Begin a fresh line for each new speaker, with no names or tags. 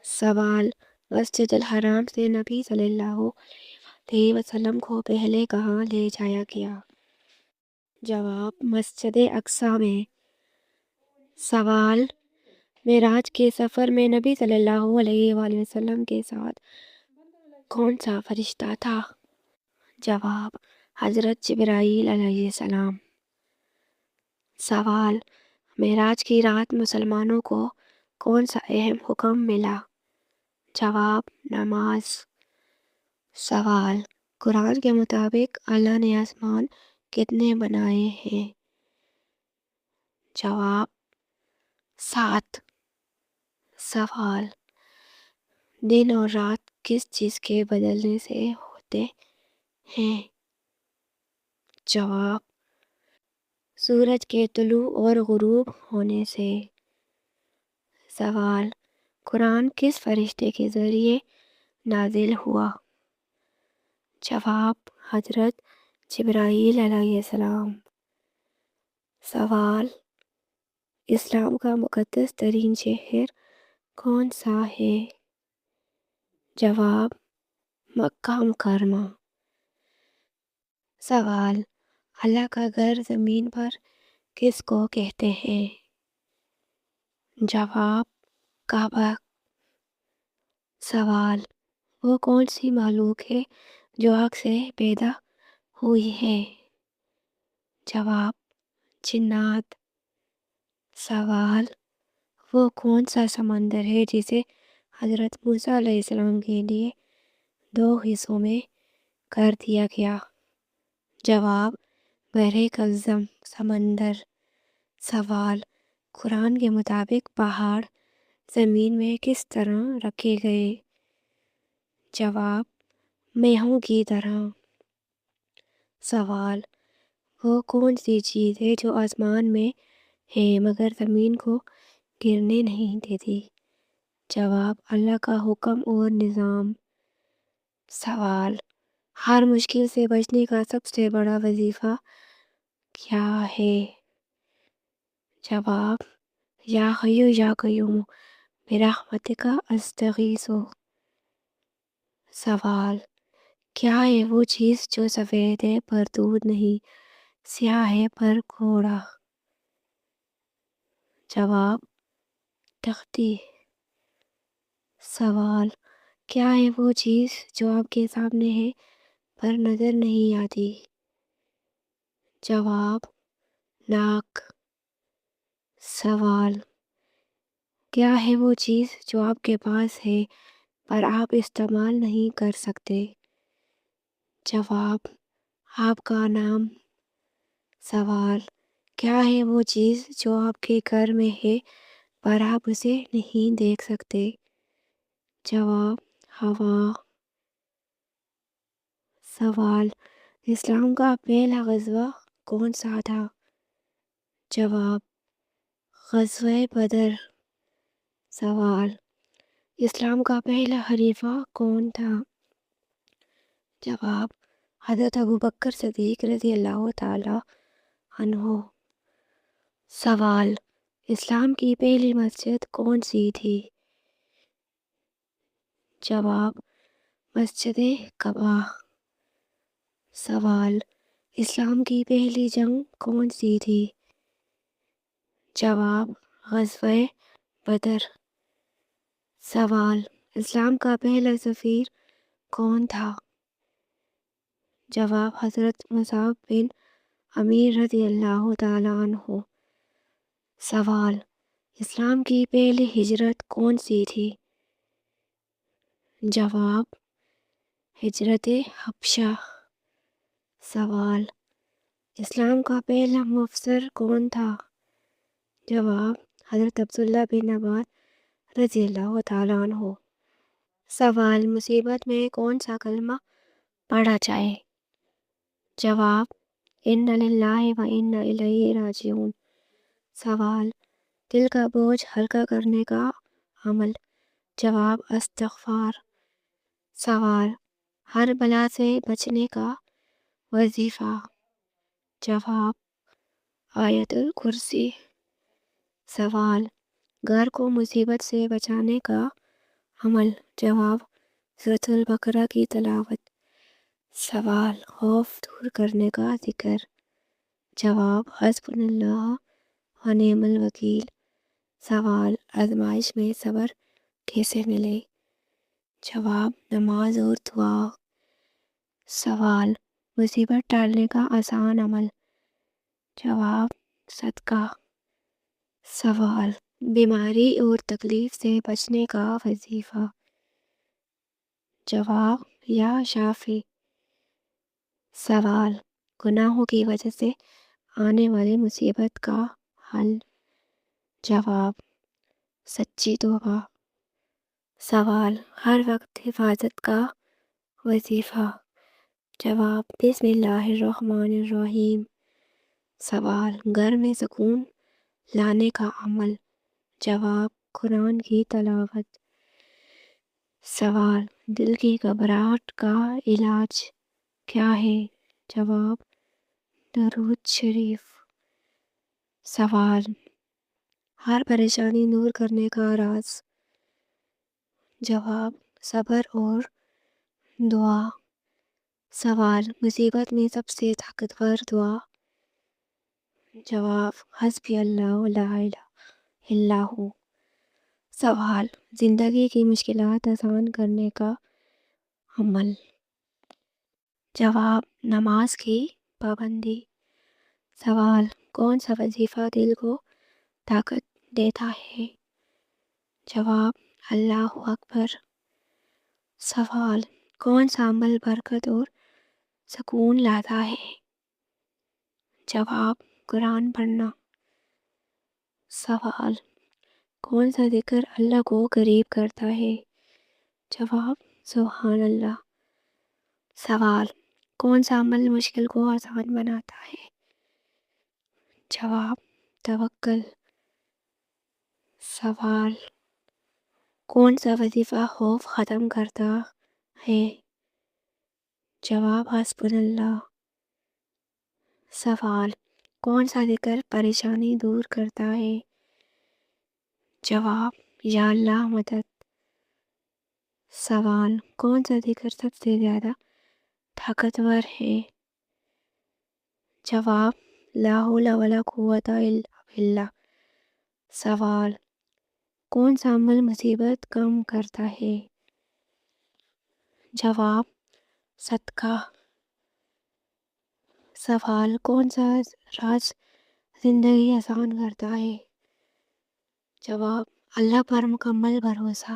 سوال: مسجد الحرام سے نبی صلی اللہ علیہ وسلم کو پہلے کہاں لے جایا گیا؟ جواب: مسجد اقصیٰ میں۔ سوال: معراج کے سفر میں نبی صلی اللہ علیہ وآلہ وسلم کے ساتھ کون سا فرشتہ تھا؟ جواب: حضرت جبرائیل علیہ السلام۔ سوال: معراج کی رات مسلمانوں کو کون سا اہم حکم ملا؟ جواب: نماز۔ سوال: قرآن کے مطابق اللہ نے آسمان کتنے بنائے ہیں؟ جواب: 7۔ سوال: دن اور رات کس چیز کے بدلنے سے ہوتے ہیں؟ جواب: سورج کے طلوع اور غروب ہونے سے۔ سوال: قرآن کس فرشتے کے ذریعے نازل ہوا؟ جواب: حضرت جبرائیل علیہ السلام۔ سوال: اسلام کا مقدس ترین شہر کون سا ہے؟ جواب: مکہ مکرمہ۔ سوال: اللہ کا گھر زمین پر کس کو کہتے ہیں؟ جواب: کعبہ۔ سوال: وہ کون سی مخلوق ہے جو آگ سے پیدا ہوئی ہے؟ جواب: جنات۔ سوال: وہ کون سا سمندر ہے جسے حضرت موسیٰ علیہ السلام کے لیے 2 حصوں میں کر دیا گیا؟ جواب: بحر کلزم سمندر۔ سوال: قرآن کے مطابق پہاڑ زمین میں کس طرح رکھے گئے؟ جواب: میخوں کی طرح۔ سوال: وہ کون سی چیز ہے جو آسمان میں ہے مگر زمین کو گرنے نہیں دیتی؟ جواب: اللہ کا حکم اور نظام۔ سوال: ہر مشکل سے بچنے کا سب سے بڑا وظیفہ کیا ہے؟ جواب: یا حی یا قیوم برحمتک استغیث۔ سوال: کیا ہے وہ چیز جو سفید ہے پر دودھ نہیں، سیاہ ہے پر کوڑا؟ جواب: تختی۔ سوال: کیا ہے وہ چیز جو آپ کے سامنے ہے پر نظر نہیں آتی؟ جواب: ناک۔ سوال: کیا ہے وہ چیز جو آپ کے پاس ہے پر آپ استعمال نہیں کر سکتے؟ جواب: آپ کا نام۔ سوال: کیا ہے وہ چیز جو آپ کے گھر میں ہے پر آپ اسے نہیں دیکھ سکتے؟ جواب: ہوا۔ سوال: اسلام کا پہلا غزوہ کون سا تھا؟ جواب: غزوہ بدر۔ سوال: اسلام کا پہلا خلیفہ کون تھا؟ جواب: حضرت ابوبکر صدیق رضی اللہ تعالی عنہ۔ سوال: اسلام کی پہلی مسجد کون سی تھی؟ جواب: مسجد قباء۔ سوال: اسلام کی پہلی جنگ کون سی تھی؟ جواب: غزوہ بدر۔ سوال: اسلام کا پہلا سفیر کون تھا؟ جواب: حضرت مصعب بن عمیر رضی اللہ تعالی عنہ۔ سوال: اسلام کی پہلی ہجرت کون سی تھی؟ جواب: ہجرت حبشہ۔ سوال: اسلام کا پہلا مفسر کون تھا؟ جواب: حضرت عبداللہ بن عباس رضی اللہ تعالی عنہ۔ سوال: مصیبت میں کون سا کلمہ پڑھا جائے؟ جواب: انا للہ و انا الیہ راجعون۔ سوال: دل کا بوجھ ہلکا کرنے کا عمل؟ جواب: استغفار۔ سوال: ہر بلا سے بچنے کا وظیفہ؟ جواب: آیت الکرسی۔ سوال: گھر کو مصیبت سے بچانے کا عمل، جواب سورۃ البقرہ کی تلاوت۔ سوال، خوف دور کرنے کا ذکر۔ جواب، حسبنا اللہ و نعم الوکیل۔ سوال، آزمائش میں صبر کیسے ملے؟ جواب، نماز اور دعا۔ سوال، مصیبت ٹالنے کا آسان عمل۔ جواب، صدقہ۔ سوال، بیماری اور تکلیف سے بچنے کا وظیفہ۔ جواب، یا شافی۔ سوال، گناہوں کی وجہ سے آنے والی مصیبت کا حل۔ جواب، سچی توبہ۔ سوال، ہر وقت حفاظت کا وظیفہ۔ جواب، بسم اللہ الرحمن الرحیم۔ سوال، گھر میں سکون لانے کا عمل۔ جواب، قرآن کی تلاوت۔ سوال، دل کی گھبراہٹ کا علاج کیا ہے؟ جواب، درود شریف۔ سوال، ہر پریشانی دور کرنے کا راز۔ جواب، صبر اور دعا۔ سوال، مصیبت میں سب سے طاقتور دعا۔ جواب، حسبی اللہ لا الہ الا ہو۔ سوال، زندگی کی مشکلات آسان کرنے کا عمل۔ جواب، نماز کی پابندی۔ سوال، کون سا وظیفہ دل کو طاقت دیتا ہے؟ جواب، اللہ اکبر۔ سوال، کون سا عمل برکت اور سکون لاتا ہے؟ جواب، قرآن پڑھنا۔ سوال، کون سا ذکر اللہ کو قریب کرتا ہے؟ جواب، سبحان اللہ۔ سوال، کون سا عمل مشکل کو آسان بناتا ہے؟ جواب، توکل۔ سوال، کون سا وظیفہ خوف ختم کرتا ہے؟ جواب، حسبنا اللہ۔ سوال، کون سا ذکر پریشانی دور کرتا ہے؟ جواب، یا اللہ مدد۔ سوال، کون سا ذکر سب سے زیادہ طاقتور ہے؟ جواب، لا حول ولا قوت الا باللہ۔ سوال، کون سا عمل مصیبت کم کرتا ہے؟ جواب، صدقہ۔ سوال، کون سا راز زندگی آسان کرتا ہے؟ جواب، اللہ پر مکمل بھروسہ۔